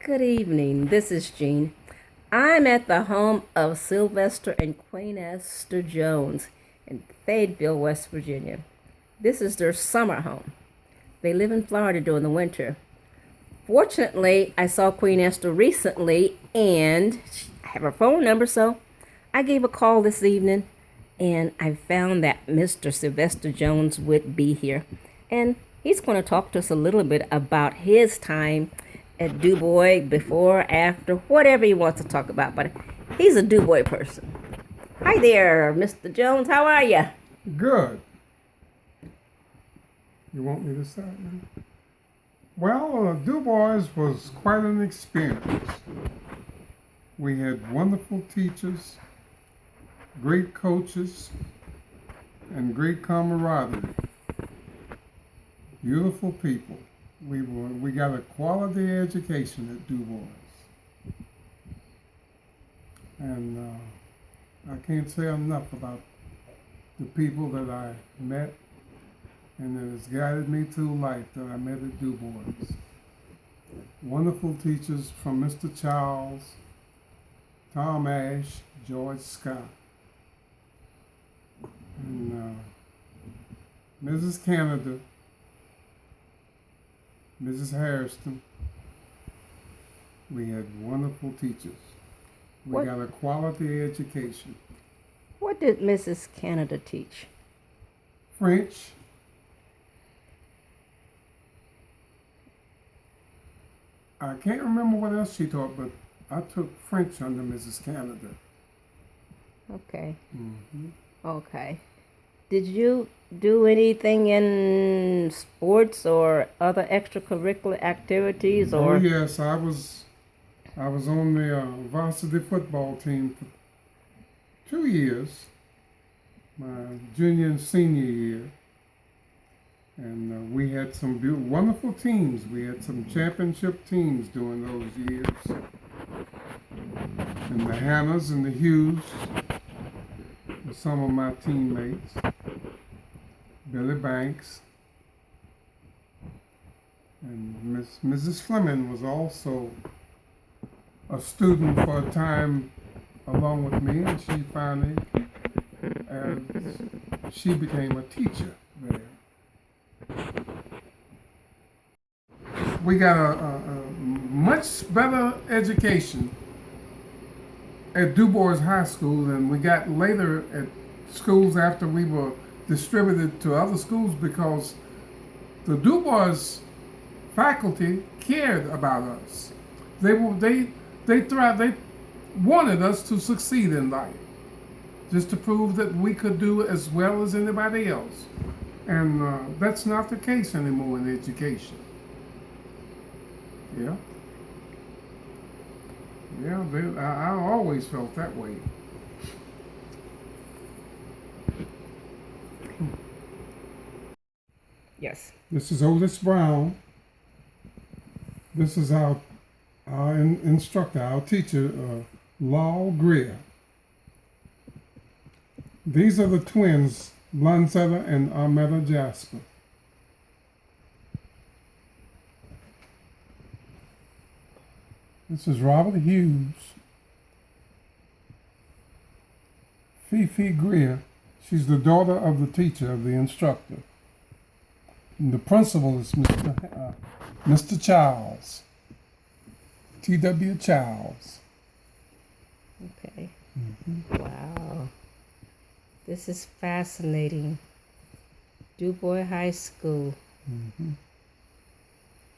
Good evening. This is Jean. I'm at the home of Sylvester and Queen Esther Jones in Fayetteville, West Virginia. This is their summer home. They live in Florida during the winter. Fortunately, I saw Queen Esther recently and I have her phone number, so I gave a call this evening and I found that Mr. Sylvester Jones would be here. And he's going to talk to us a little bit about his time at DuBois, before, after, whatever he wants to talk about. But he's a DuBois person. Hi there, Mr. Jones. How are you? Good. You want me to start now? Well, DuBois was quite an experience. We had wonderful teachers, great coaches, and great camaraderie. Beautiful people. We got a quality education at DuBois. And I can't say enough about the people that I met and that has guided me through life that I met at DuBois. Wonderful teachers from Mr. Charles, Tom Ash, George Scott, and Mrs. Canada, Mrs. Harrison. We had wonderful teachers. We got a quality education. What did Mrs. Canada teach? French. I can't remember what else she taught, but I took French under Mrs. Canada. Okay. Mm-hmm. Okay. Did you do anything in sports or other extracurricular activities? Oh yes, I was on the varsity football team for 2 years, my junior and senior year, and we had some wonderful teams. We had some championship teams during those years, and the Hannahs and the Hughes were some of my teammates. Billy Banks and Mrs. Fleming was also a student for a time along with me, and she finally she became a teacher there. We got a much better education at DuBois High School than we got later at schools after we were distributed to other schools, because the DuBois faculty cared about us. They wanted us to succeed in life, just to prove that we could do as well as anybody else. And that's not the case anymore in education. Yeah. Yeah, I always felt that way. Yes. This is Otis Brown. This is our instructor, our teacher, Lal Greer. These are the twins, Lanzetta and Armetta Jasper. This is Robert Hughes. Fifi Greer. She's the daughter of the teacher, of the instructor. And the principal is Mr. Charles. T.W. Charles. Okay. Mm-hmm. Wow. This is fascinating. DuBois High School. Mm-hmm.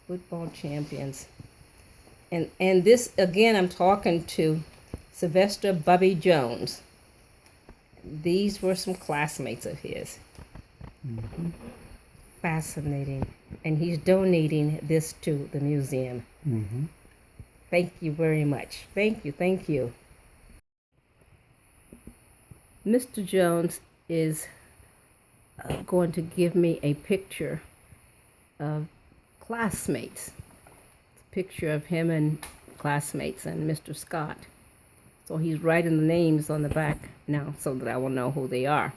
Football champions. And this, again, I'm talking to Sylvester Bubby Jones. These were some classmates of his. Mm-hmm. Fascinating. And he's donating this to the museum. Mm-hmm. Thank you very much. Thank you. Thank you. Mr. Jones is going to give me a picture of classmates. It's a picture of him and classmates and Mr. Scott. So he's writing the names on the back now so that I will know who they are.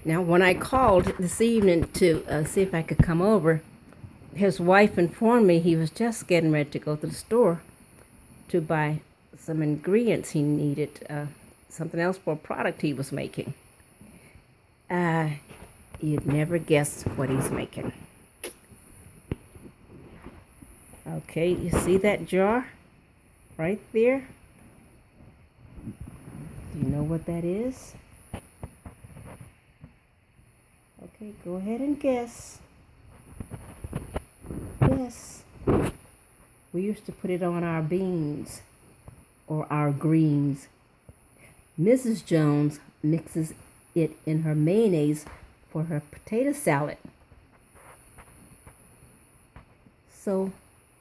Now, when I called this evening to see if I could come over, his wife informed me he was just getting ready to go to the store to buy some ingredients he needed, something else for a product he was making. You'd never guess what he's making. Okay, you see that jar right there? Do you know what that is? Okay, go ahead and guess. Yes. We used to put it on our beans or our greens. Mrs. Jones mixes it in her mayonnaise for her potato salad. So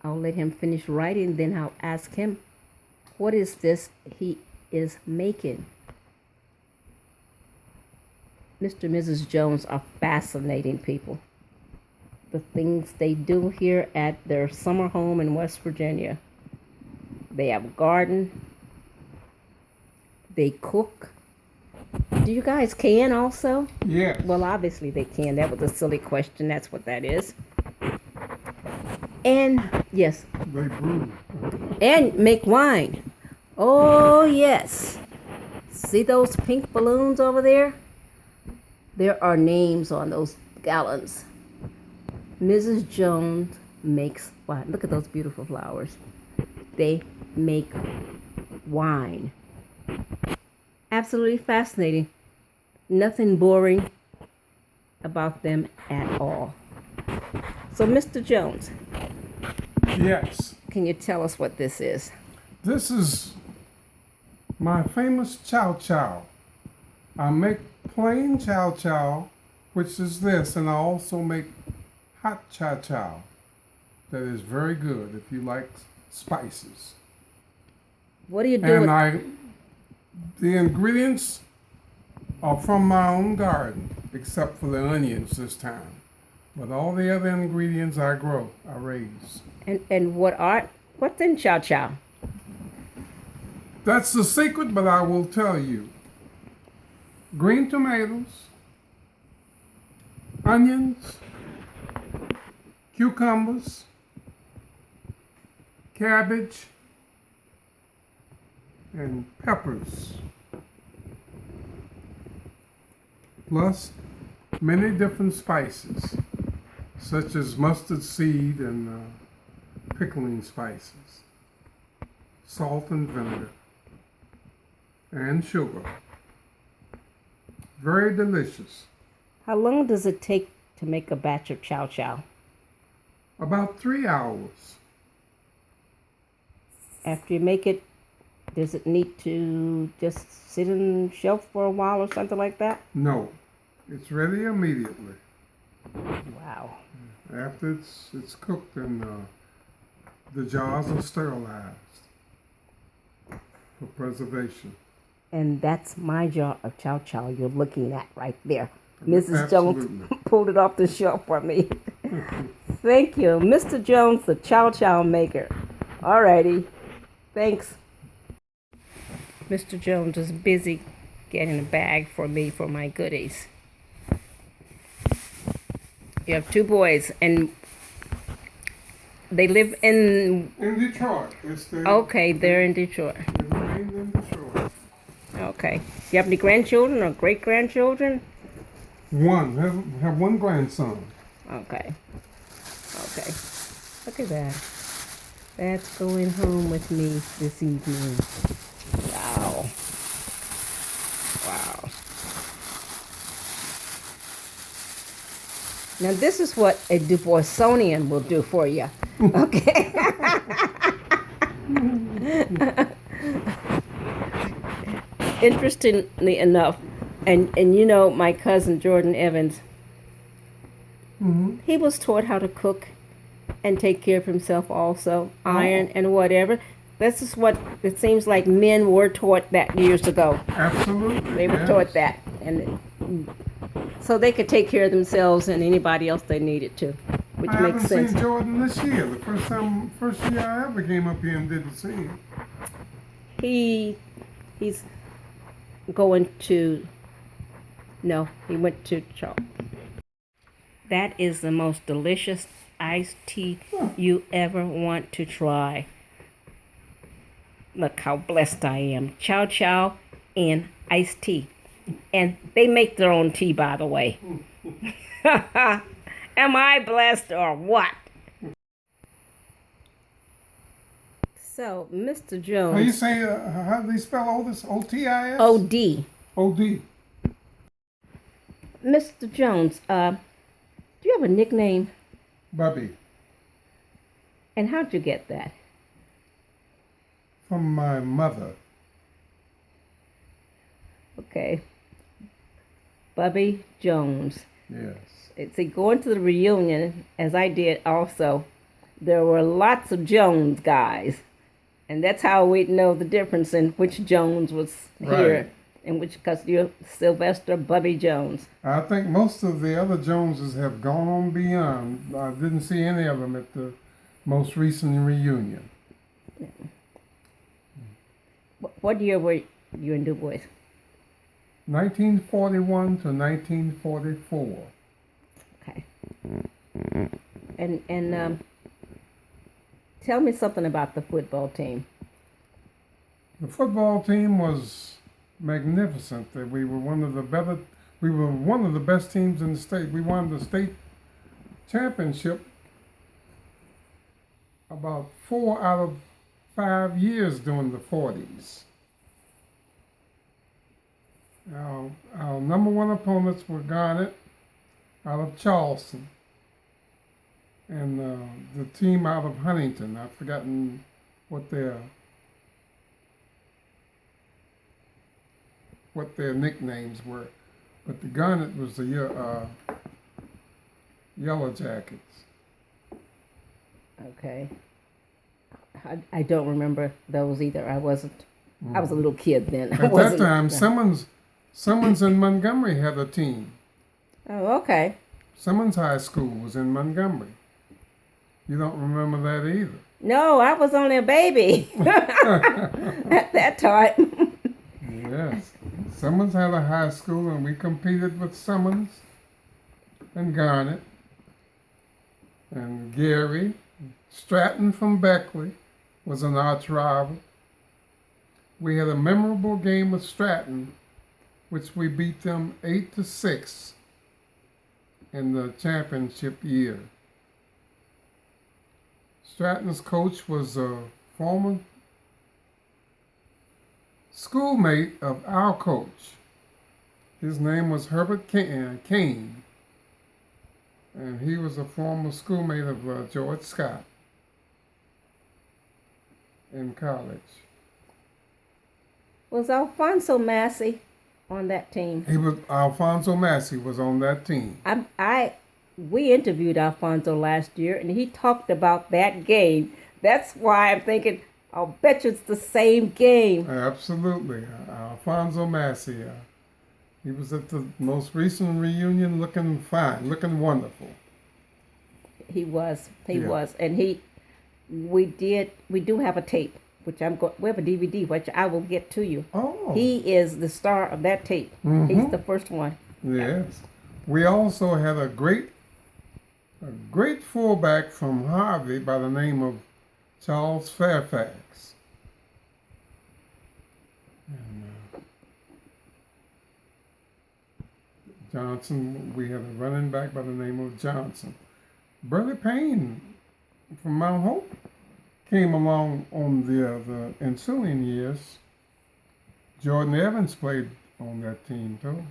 I'll let him finish writing, then I'll ask him, what is this he is making? Mr. and Mrs. Jones are fascinating people. The things they do here at their summer home in West Virginia. They have a garden. They cook. Do you guys can also? Yes. Well, obviously they can. That was a silly question. That's what that is. And, yes. They brew. And make wine. Oh, yes. See those pink balloons over there? There are names on those gallons. Mrs. Jones makes wine. Look at those beautiful flowers. They make wine. Absolutely fascinating. Nothing boring about them at all. So, Mr. Jones. Yes. Can you tell us what this is? This is my famous chow chow. I make plain chow chow, which is this, and I also make hot chow chow. That is very good if you like spices. What do you do And the ingredients are from my own garden, except for the onions this time. But all the other ingredients I grow, I raise. And what's in chow chow? That's the secret, but I will tell you. Green tomatoes, onions, cucumbers, cabbage, and peppers. Plus many different spices, such as mustard seed and pickling spices, salt and vinegar, and sugar. Very delicious. How long does it take to make a batch of chow chow? About 3 hours. After you make it, does it need to just sit on the shelf for a while or something like that? No, it's ready immediately. Wow. After it's cooked and the jars are sterilized for preservation. And that's my jar of chow chow you're looking at right there. Mrs. Absolutely. Jones pulled it off the shelf for me. Thank you. Mr. Jones, the chow chow maker. Alrighty. Thanks. Mr. Jones is busy getting a bag for me for my goodies. You have two boys, and they live in... In Detroit. Okay, they're in Detroit. They remain in Detroit. Okay. You have any grandchildren or great-grandchildren? One. Have one grandson. Okay. Okay. Look at that. That's going home with me this evening. Wow. Wow. Now this is what a DuBoisonian will do for you. Okay. Interestingly enough, and you know my cousin Jordan Evans, he was taught how to cook and take care of himself also, iron and whatever. This is what it seems like men were taught that years ago. Absolutely. They were yes. taught that, and so they could take care of themselves and anybody else they needed to, which I makes haven't sense. seen Jordan this year. The first year I ever came up here and didn't see him. He's going to. No, he went to Charles. That is the most delicious iced tea you ever want to try. Look how blessed I am. Chow chow and iced tea. And they make their own tea, by the way. Am I blessed or what? So, Mr. Jones. How you say, how do they spell Otis? O-T-I-S? O-D. O-D. Mr. Jones, do you have a nickname? Bubby. And how'd you get that? From my mother. Okay. Bubby Jones. Yes. See, going to the reunion, as I did also, there were lots of Jones guys. And that's how we'd know the difference in which Jones was here. Right. And which, because you're Sylvester Bubby Jones. I think most of the other Joneses have gone on beyond. I didn't see any of them at the most recent reunion. Yeah. What year were you in DuBois? 1941 to 1944. Okay. And tell me something about the football team. The football team was magnificent. We were one of the best teams in the state. We won the state championship about 4 out of 5 years during the 40s. Our number one opponents were Garnet out of Charleston and the team out of Huntington. I've forgotten what their nicknames were, but the Garnet was the Yellow Jackets. Okay. I don't remember those either. I was a little kid then. At that time, Simmons in Montgomery had a team. Oh, okay. Simmons High School was in Montgomery. You don't remember that either. No, I was only a baby at that time. Yes. Simmons had a high school, and we competed with Simmons and Garnet and Gary. Stratton from Beckley was an arch rival. We had a memorable game with Stratton, which we beat them 8-6 in the championship year. Stratton's coach was a former schoolmate of our coach. His name was Herbert Kane, and he was a former schoolmate of George Scott in college. Was Alfonso Massey on that team? Alfonso Massey was on that team. We interviewed Alfonso last year, and he talked about that game. That's why I'm thinking, I'll bet you it's the same game. Absolutely. Alfonso Massey. He was at the most recent reunion looking fine, looking wonderful. He was. And we do have a tape, we have a DVD, which I will get to you. Oh. He is the star of that tape. Mm-hmm. He's the first one. Yes. We also had a great fullback from Harvey by the name of Charles Fairfax. And Johnson, we had a running back by the name of Johnson. Burley Payne from Mount Hope came along on the ensuing years. Jordan Evans played on that team too.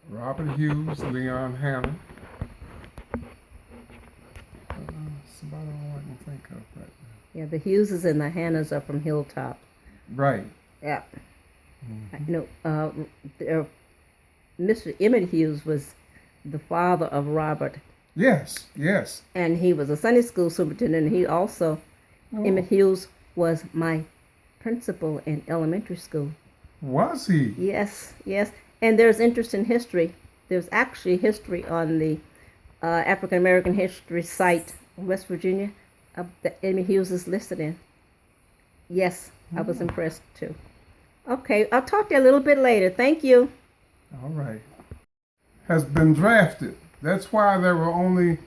Robert Hughes, Leon Hanna. That's about all I can think of right now. Yeah, the Hugheses and the Hannas are from Hilltop. Right. Yeah. Mm-hmm. Mr. Emmett Hughes was the father of Robert. Yes. And he was a Sunday school superintendent. And he also, Emmett Hughes was my principal in elementary school. Was he? Yes. And there's interest in history. There's actually history on the African American History site in West Virginia that Emmett Hughes is listed in. Yes, I was impressed too. Okay, I'll talk to you a little bit later. Thank you. All right. has been drafted. That's why there were only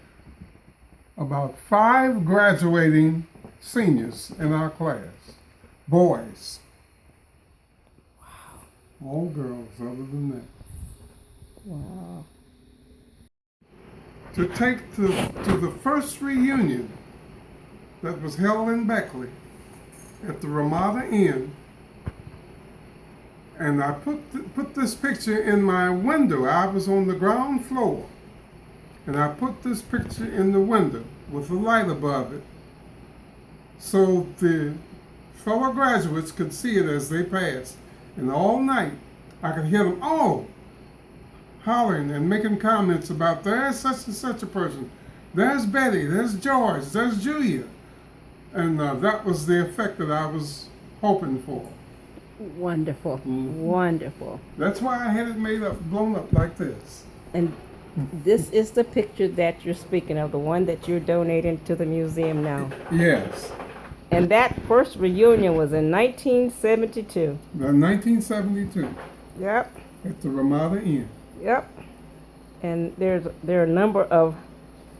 about 5 graduating seniors in our class. Boys. All girls other than that. Wow. To take to the first reunion that was held in Beckley at the Ramada Inn, and I put this picture in my window. I was on the ground floor, and I put this picture in the window with a light above it, so the fellow graduates could see it as they passed. And all night, I could hear them all hollering and making comments about there's such and such a person, there's Betty, there's George, there's Julia. And that was the effect that I was hoping for. Wonderful. Wonderful. That's why I had it made up, blown up like this. And this is the picture that you're speaking of, the one that you're donating to the museum now. Yes. And that first reunion was in 1972. 1972 Yep. at the Ramada Inn. Yep. And there are a number of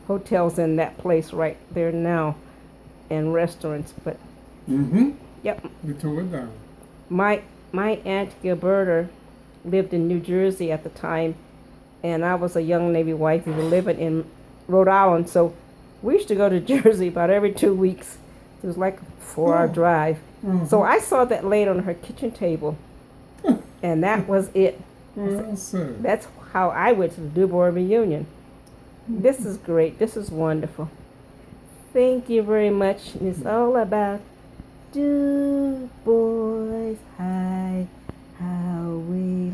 hotels in that place right there now, and restaurants. But yep. We tore it down. My Aunt Gilberta lived in New Jersey at the time, and I was a young Navy wife. We were living in Rhode Island, so we used to go to Jersey about every 2 weeks. It was like a 4-hour drive. So I saw that laid on her kitchen table, and that was it. Well said. That's how I went to the DuBois reunion. This is great. This is wonderful. Thank you very much. And it's all about DuBois High, how we